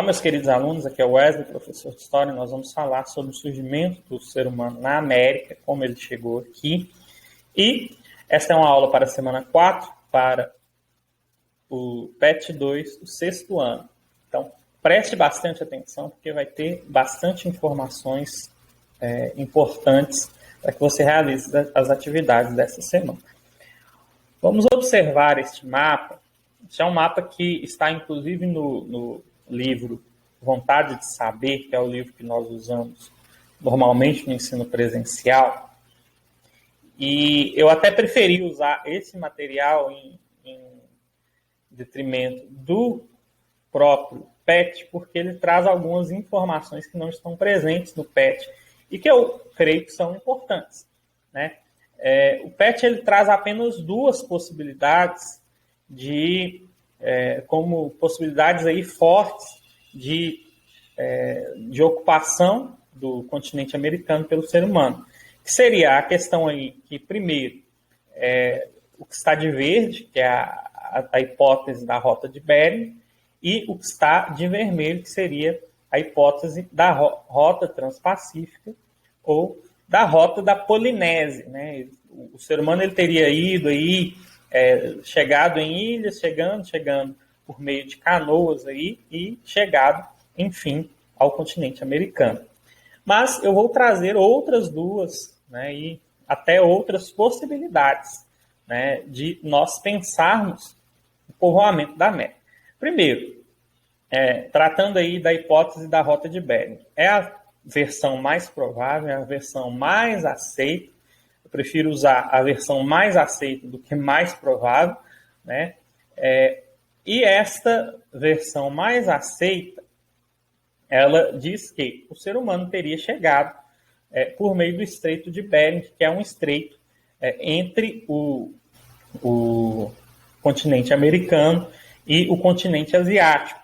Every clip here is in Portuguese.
meus queridos alunos, aqui é o Wesley, professor de História. Nós vamos falar sobre o surgimento do ser humano na América, como ele chegou aqui. E esta é uma aula para a semana 4, para o PET 2, o sexto ano. Então, preste bastante atenção, porque vai ter bastante informações importantes para que você realize as atividades dessa semana. Vamos observar este mapa. Este é um mapa que está, inclusive, no livro Vontade de Saber, que é o livro que nós usamos normalmente no ensino presencial. E eu até preferi usar esse material em detrimento do próprio PET, porque ele traz algumas informações que não estão presentes no PET e que eu creio que são importantes, né? O PET ele traz apenas duas possibilidades como possibilidades aí fortes de ocupação do continente americano pelo ser humano, que seria a questão aí que, primeiro, o que está de verde, que é a hipótese da rota de Bering, e o que está de vermelho, que seria a hipótese da rota transpacífica ou da rota da Polinésia, né? O ser humano ele teria ido aí, chegado em ilhas, chegando por meio de canoas aí e chegado, enfim, ao continente americano. Mas eu vou trazer outras duas, né, e até outras possibilidades, né, de nós pensarmos o povoamento da América. Primeiro, tratando aí da hipótese da rota de Bering. É a versão mais provável, é a versão mais aceita. Eu prefiro usar a versão mais aceita do que mais provável, né? E esta versão mais aceita, ela diz que o ser humano teria chegado por meio do Estreito de Bering, que é um estreito entre o continente americano e o continente asiático.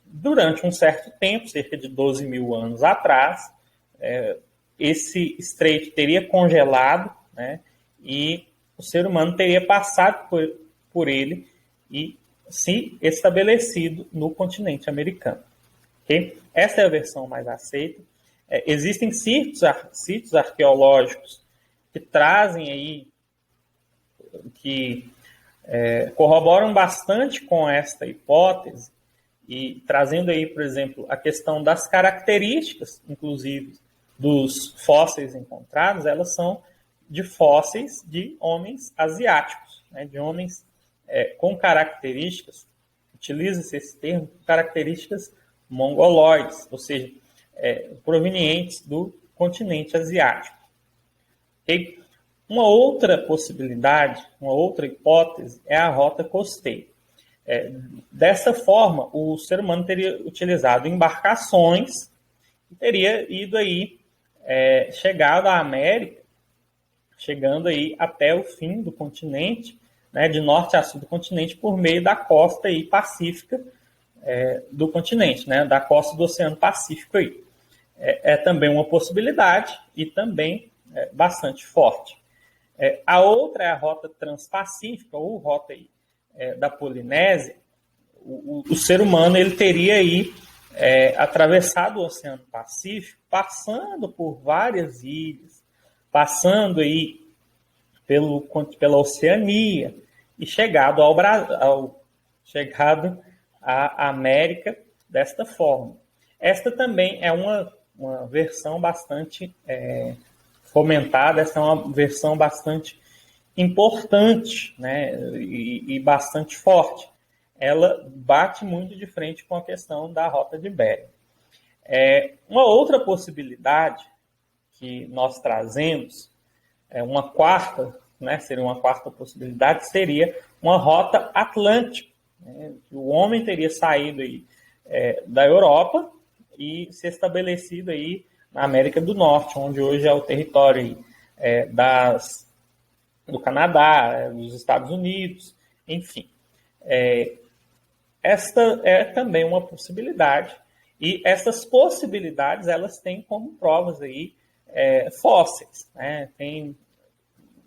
Durante um certo tempo, cerca de 12 mil anos atrás, esse estreito teria congelado, né, e o ser humano teria passado por ele e se estabelecido no continente americano. Okay? Essa é a versão mais aceita. Existem sítios arqueológicos que trazem aí, que corroboram bastante com esta hipótese, e trazendo aí, por exemplo, a questão das características, inclusive, dos fósseis encontrados, elas são de fósseis de homens asiáticos, né, de homens com características, utiliza-se esse termo, características mongoloides, ou seja, provenientes do continente asiático. Okay? Uma outra possibilidade, uma outra hipótese é a rota costeira. Dessa forma, o ser humano teria utilizado embarcações e teria ido aí, chegado à América, chegando aí até o fim do continente, né, de norte a sul do continente, por meio da costa aí pacífica do continente, né, da costa do Oceano Pacífico aí. É também uma possibilidade e também bastante forte. A outra é a rota transpacífica, ou rota aí, da Polinésia. O ser humano ele teria aí atravessado o Oceano Pacífico, passando por várias ilhas, passando aí pela Oceania e chegado chegado à América desta forma. Esta também é uma versão bastante fomentada, essa é uma versão bastante importante, né, e bastante forte. Ela bate muito de frente com a questão da rota de Bering. Uma outra possibilidade que nós trazemos, uma quarta, né, seria uma quarta possibilidade, seria uma rota atlântica, né, que o homem teria saído aí, da Europa e se estabelecido aí na América do Norte, onde hoje é o território aí, do Canadá, dos Estados Unidos, enfim. Esta é também uma possibilidade, e essas possibilidades elas têm como provas aí, fósseis, né?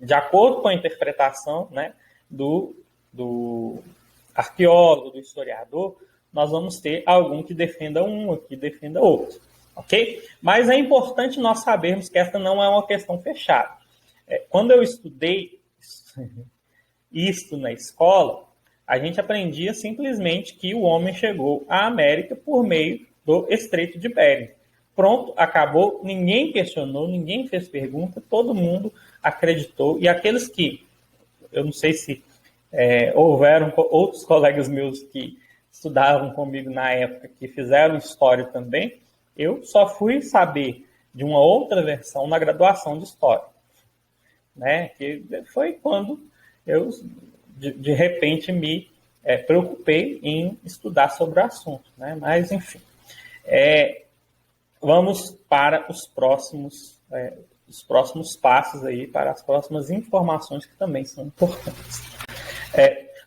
De acordo com a interpretação, né, do arqueólogo, do historiador, nós vamos ter algum que defenda um, que defenda outro, ok? Mas é importante nós sabermos que essa não é uma questão fechada. Quando eu estudei isto na escola, a gente aprendia simplesmente que o homem chegou à América por meio do Estreito de Bering. Pronto, acabou, ninguém questionou, ninguém fez pergunta, todo mundo acreditou. E aqueles que, eu não sei se houveram outros colegas meus que estudavam comigo na época, que fizeram história também, eu só fui saber de uma outra versão na graduação de História. Né? Que foi quando eu, de repente, me preocupei em estudar sobre o assunto. Né? Mas, enfim, vamos para os próximos passos aí, para as próximas informações que também são importantes.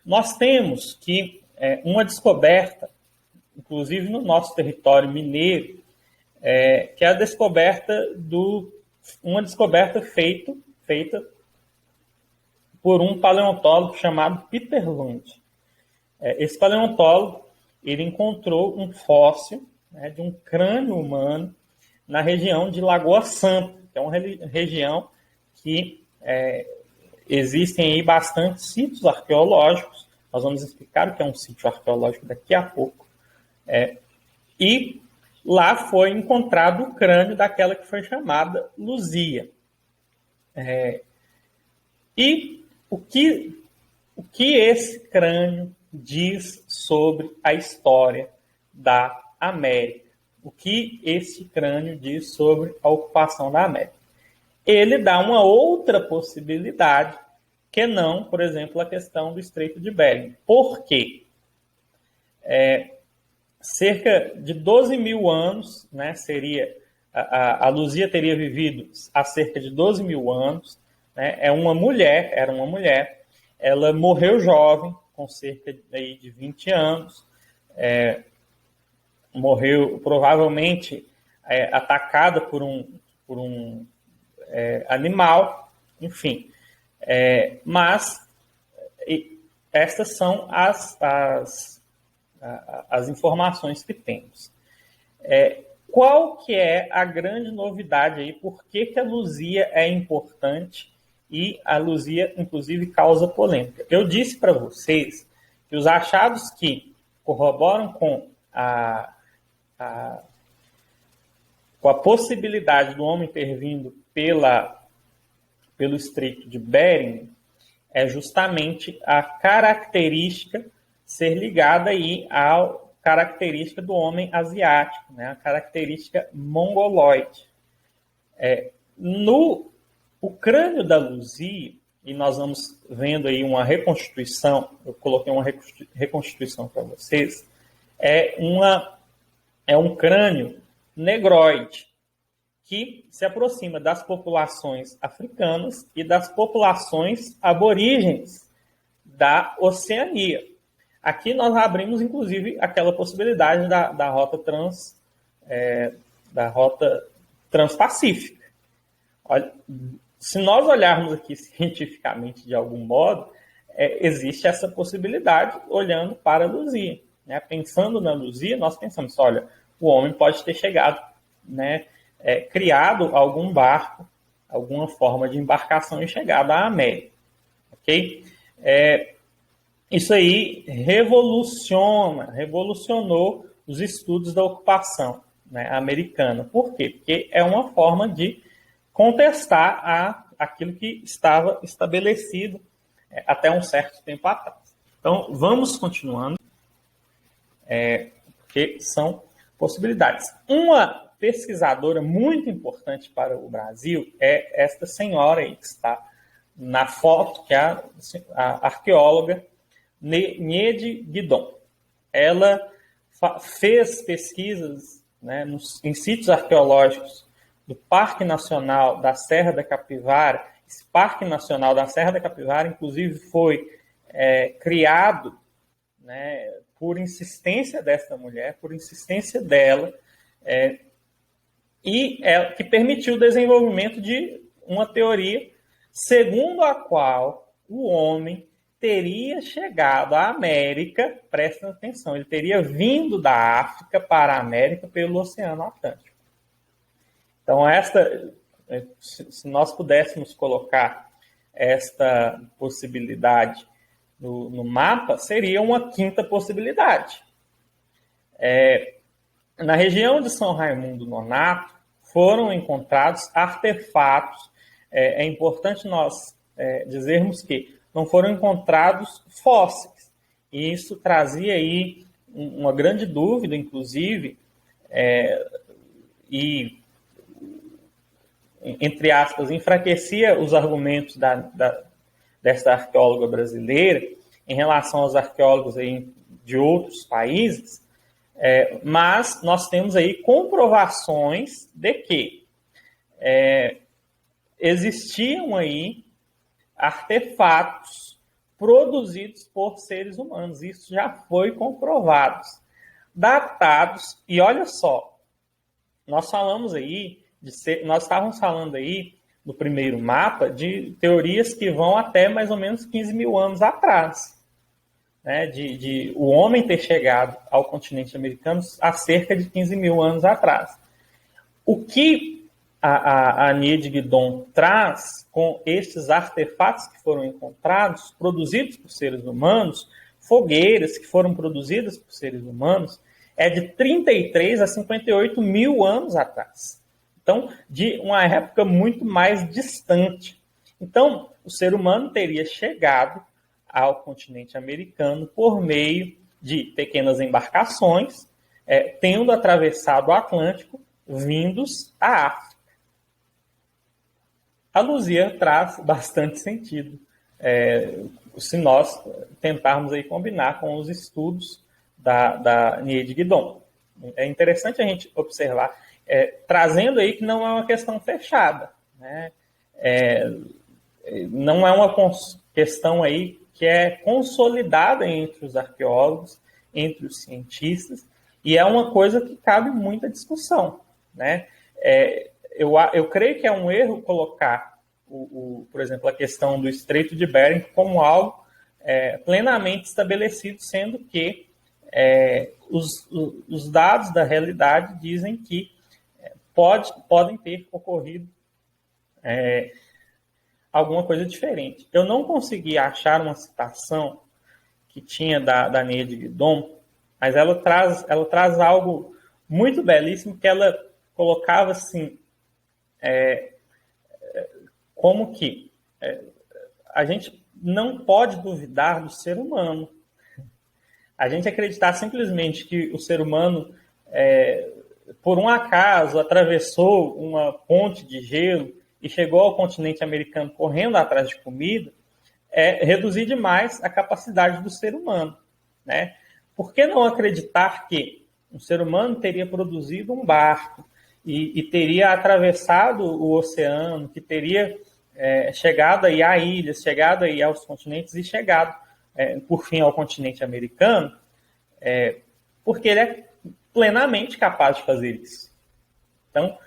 Nós temos que uma descoberta, inclusive no nosso território mineiro, que é a descoberta uma descoberta feita por um paleontólogo chamado Peter Lund. Esse paleontólogo ele encontrou um fóssil, né, de um crânio humano na região de Lagoa Santa, que é uma região que existem aí bastantes sítios arqueológicos. Nós vamos explicar o que é um sítio arqueológico daqui a pouco. E lá foi encontrado o crânio daquela que foi chamada Luzia. E o que esse crânio diz sobre a história da América? O que esse crânio diz sobre a ocupação da América? Ele dá uma outra possibilidade que não, por exemplo, a questão do Estreito de Bering. Por quê? Cerca de 12 mil anos, né, a Luzia teria vivido há cerca de 12 mil anos, né, era uma mulher, ela morreu jovem, com cerca de 20 anos, morreu provavelmente atacada por um animal, enfim. Mas estas são as informações que temos. Qual que é a grande novidade aí? Por que a Luzia é importante e a Luzia, inclusive, causa polêmica? Eu disse para vocês que os achados que corroboram com a possibilidade do homem ter vindo pelo Estreito de Bering é justamente a característica ser ligada aí à característica do homem asiático, né? A característica mongoloide. O crânio da Luzia, e nós vamos vendo aí uma reconstituição, eu coloquei uma reconstituição para vocês, é um crânio negroide, que se aproxima das populações africanas e das populações aborígenes da Oceania. Aqui nós abrimos, inclusive, aquela possibilidade da rota transpacífica. Olha, se nós olharmos aqui cientificamente de algum modo, existe essa possibilidade olhando para a Luzia. Né? Pensando na Luzia, nós pensamos, olha, o homem pode ter chegado, né, criado algum barco, alguma forma de embarcação e chegado à América. Ok? Isso aí revolucionou os estudos da ocupação, né, americana. Por quê? Porque é uma forma de contestar aquilo que estava estabelecido até um certo tempo atrás. Então, vamos continuando, porque são possibilidades. Uma pesquisadora muito importante para o Brasil é esta senhora aí, que está na foto, que é a arqueóloga Niede Guidon. Ela fez pesquisas, né, em sítios arqueológicos do Parque Nacional da Serra da Capivara. Esse Parque Nacional da Serra da Capivara, inclusive, foi criado, né, por insistência dessa mulher, por insistência dela, que permitiu o desenvolvimento de uma teoria segundo a qual o homem teria chegado à América, prestem atenção, ele teria vindo da África para a América pelo Oceano Atlântico. Então, se nós pudéssemos colocar esta possibilidade no mapa, seria uma quinta possibilidade. Na região de São Raimundo Nonato, foram encontrados artefatos. É importante nós dizermos que não foram encontrados fósseis. E isso trazia aí uma grande dúvida, inclusive, e, entre aspas, enfraquecia os argumentos dessa arqueóloga brasileira em relação aos arqueólogos aí de outros países, mas nós temos aí comprovações de que existiam aí artefatos produzidos por seres humanos. Isso já foi comprovado. Datados, e olha só, nós estávamos falando aí no primeiro mapa de teorias que vão até mais ou menos 15 mil anos atrás, né, de o homem ter chegado ao continente americano há cerca de 15 mil anos atrás. O que a Anie de Guidon traz com estes artefatos que foram encontrados, produzidos por seres humanos, fogueiras que foram produzidas por seres humanos, é de 33 a 58 mil anos atrás. Então, de uma época muito mais distante. Então, o ser humano teria chegado ao continente americano por meio de pequenas embarcações, tendo atravessado o Atlântico, vindos à África. A Luzia traz bastante sentido, se nós tentarmos aí combinar com os estudos da Anie de Guidon. É interessante a gente observar, trazendo aí que não é uma questão fechada, né? Não é uma questão aí que é consolidada entre os arqueólogos, entre os cientistas, e é uma coisa que cabe muita discussão, né? Eu creio que é um erro colocar, por exemplo, a questão do Estreito de Bering como algo plenamente estabelecido, sendo que os dados da realidade dizem que podem ter ocorrido alguma coisa diferente. Eu não consegui achar uma citação que tinha da Anie de Guidon, mas ela traz algo muito belíssimo, que ela colocava assim, como que a gente não pode duvidar do ser humano. A gente acreditar simplesmente que o ser humano, por um acaso, atravessou uma ponte de gelo e chegou ao continente americano correndo atrás de comida, é reduzir demais a capacidade do ser humano, né? Por que não acreditar que um ser humano teria produzido um barco e teria atravessado o oceano, que teria chegado aí a ilhas, chegado aí aos continentes e chegado, por fim, ao continente americano, porque ele é plenamente capaz de fazer isso. Então,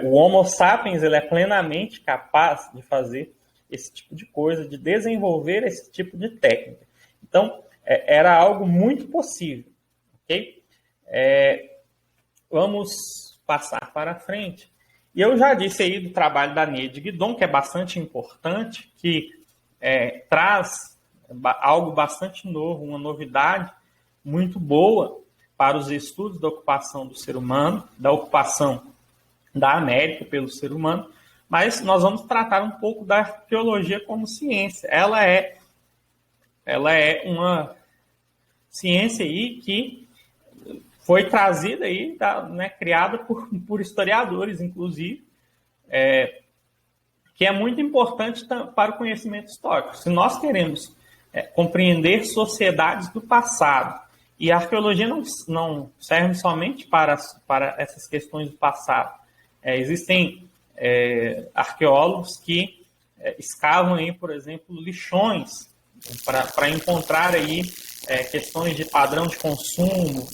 o Homo sapiens ele é plenamente capaz de fazer esse tipo de coisa, de desenvolver esse tipo de técnica. Então, era algo muito possível. Ok? Vamos passar para frente. E eu já disse aí do trabalho da Anie de Guidon, que é bastante importante, que traz algo bastante novo, uma novidade muito boa para os estudos da ocupação do ser humano, da ocupação da América pelo ser humano, mas nós vamos tratar um pouco da arqueologia como ciência. Ela é uma ciência aí que foi trazida aí, né, criada por historiadores, inclusive, que é muito importante para o conhecimento histórico. Se nós queremos compreender sociedades do passado, e a arqueologia não serve somente para essas questões do passado. Existem arqueólogos que escavam aí, por exemplo, lixões para encontrar aí questões de padrão de consumo,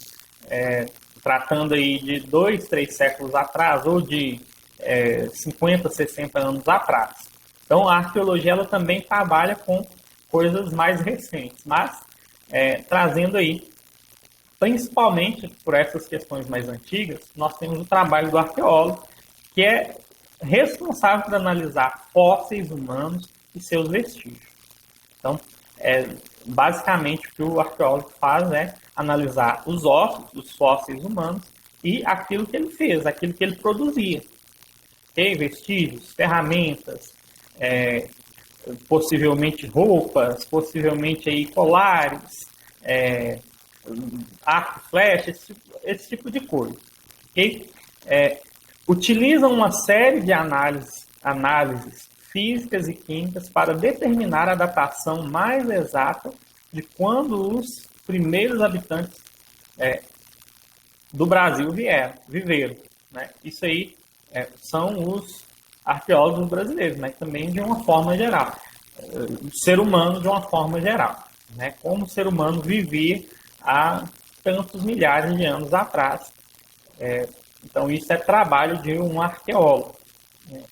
tratando aí de 2, 3 séculos atrás ou de 50, 60 anos atrás. Então, a arqueologia ela também trabalha com coisas mais recentes, mas trazendo aí, principalmente por essas questões mais antigas, nós temos o trabalho do arqueólogo, que é responsável por analisar fósseis humanos e seus vestígios. Então, basicamente, o que o arqueólogo faz é analisar os ossos, os fósseis humanos e aquilo que ele fez, aquilo que ele produzia. Okay? Vestígios, ferramentas, possivelmente roupas, possivelmente aí colares, arco, flecha, esse tipo de coisa. Okay? Utilizam uma série de análises físicas e químicas para determinar a datação mais exata de quando os primeiros habitantes do Brasil viveram. Né? Isso aí são os arqueólogos brasileiros, mas também de uma forma geral. O ser humano de uma forma geral. Né? Como o ser humano vivia há tantos milhares de anos atrás. Então, isso é trabalho de um arqueólogo. Né?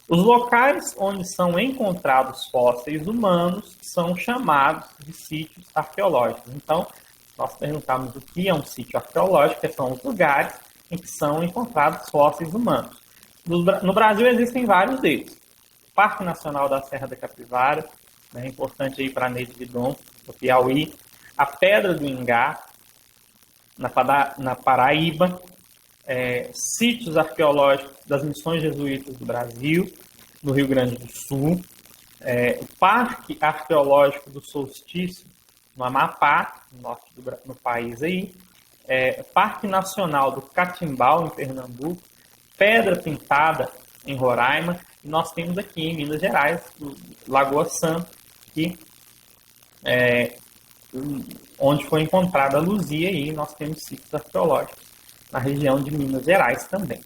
Os locais onde são encontrados fósseis humanos são chamados de sítios arqueológicos. Então, nós perguntamos o que é um sítio arqueológico, que são os lugares em que são encontrados fósseis humanos. No Brasil existem vários deles. O Parque Nacional da Serra da Capivara, né, importante aí para Neide Guidon, no Piauí. A Pedra do Ingá, na Paraíba. Sítios arqueológicos das missões jesuítas do Brasil, no Rio Grande do Sul, o Parque Arqueológico do Solstício, no Amapá, no norte no país aí, Parque Nacional do Catimbau, em Pernambuco, Pedra Pintada, em Roraima, e nós temos aqui em Minas Gerais, Lagoa Santa, onde foi encontrada a Luzia, e nós temos sítios arqueológicos na região de Minas Gerais também,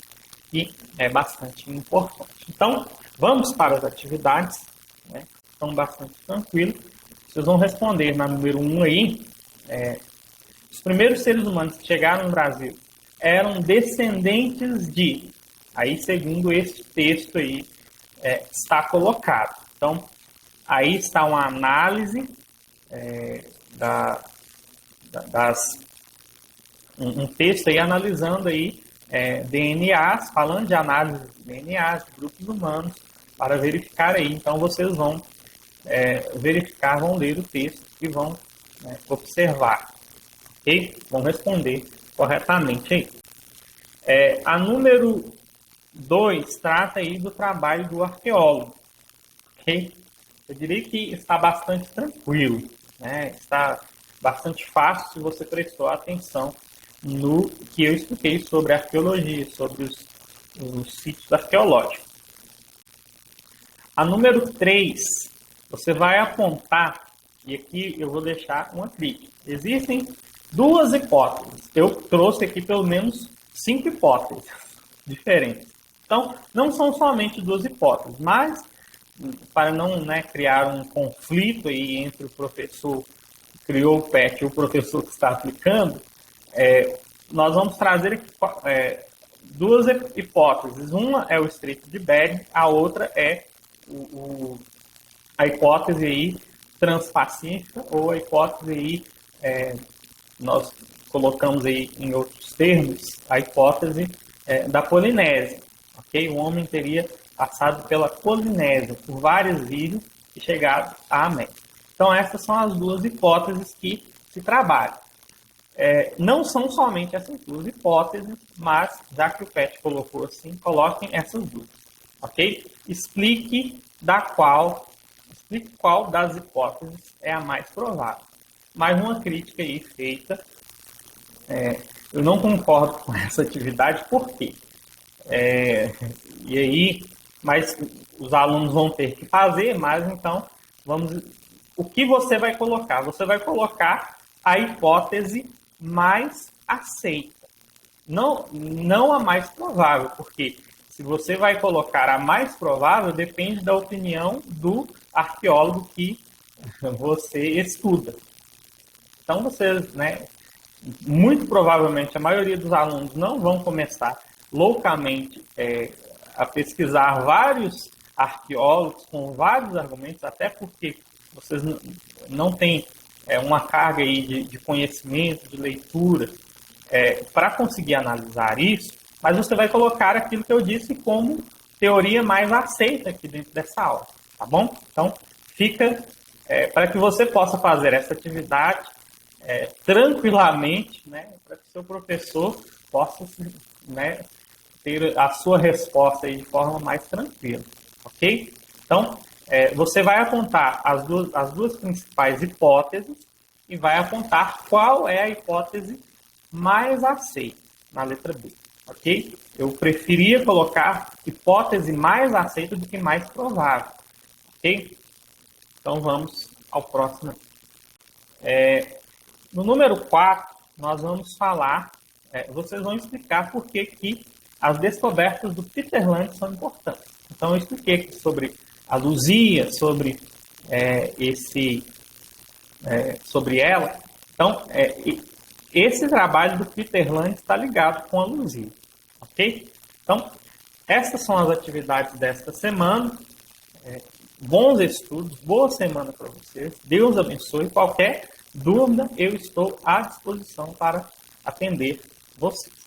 que é bastante importante. Então, vamos para as atividades, né? Estão bastante tranquilos. Vocês vão responder na número 1 aí. Os primeiros seres humanos que chegaram no Brasil eram descendentes de... Aí, segundo este texto aí, está colocado. Então, aí está uma análise um texto aí analisando aí DNAs, falando de análise de DNAs, de grupos humanos, para verificar aí. Então, vocês vão verificar, vão ler o texto e vão observar. Ok? Vão responder corretamente aí. A número 2 trata aí do trabalho do arqueólogo. Ok? Eu diria que está bastante tranquilo, né? Está bastante fácil se você prestou atenção no que eu expliquei sobre arqueologia, sobre os sítios arqueológicos. A número 3, você vai apontar, e aqui eu vou deixar uma crítica. Existem duas hipóteses. Eu trouxe aqui pelo menos 5 hipóteses diferentes. Então, não são somente duas hipóteses, mas para não criar um conflito aí entre o professor que criou o PET e o professor que está aplicando, nós vamos trazer aqui, duas hipóteses. Uma é o Estreito de Bering, a outra é a hipótese aí transpacífica, ou a hipótese aí, nós colocamos aí em outros termos, a hipótese da Polinésia. Okay? O homem teria passado pela Polinésia, por várias ilhas e chegado à América. Então, essas são as duas hipóteses que se trabalham. Não são somente essas duas hipóteses, mas, já que o PET colocou assim, coloquem essas duas. Ok? Explique qual das hipóteses é a mais provável. Mais uma crítica aí feita. Eu não concordo com essa atividade, por quê? E aí, mas os alunos vão ter que fazer, mas então, o que você vai colocar? Você vai colocar a hipótese mais aceita, não a mais provável, porque se você vai colocar a mais provável, depende da opinião do arqueólogo que você estuda. Então, vocês, muito provavelmente, a maioria dos alunos não vão começar loucamente a pesquisar vários arqueólogos com vários argumentos, até porque vocês não têm uma carga aí de conhecimento, de leitura, para conseguir analisar isso, mas você vai colocar aquilo que eu disse como teoria mais aceita aqui dentro dessa aula, tá bom? Então, fica para que você possa fazer essa atividade tranquilamente, né, para que o seu professor possa, né, ter a sua resposta aí de forma mais tranquila, ok? Então, você vai apontar as duas principais hipóteses e vai apontar qual é a hipótese mais aceita na letra B, ok? Eu preferia colocar hipótese mais aceita do que mais provável, ok? Então, vamos ao próximo. No número 4, nós vamos falar, vocês vão explicar por que as descobertas do Peter Land são importantes. Então, eu expliquei aqui sobre a Luzia, sobre sobre ela. Então, esse trabalho do Peter Land está ligado com a Luzia, ok? Então, essas são as atividades desta semana. Bons estudos, boa semana para vocês. Deus abençoe. Qualquer dúvida, eu estou à disposição para atender vocês.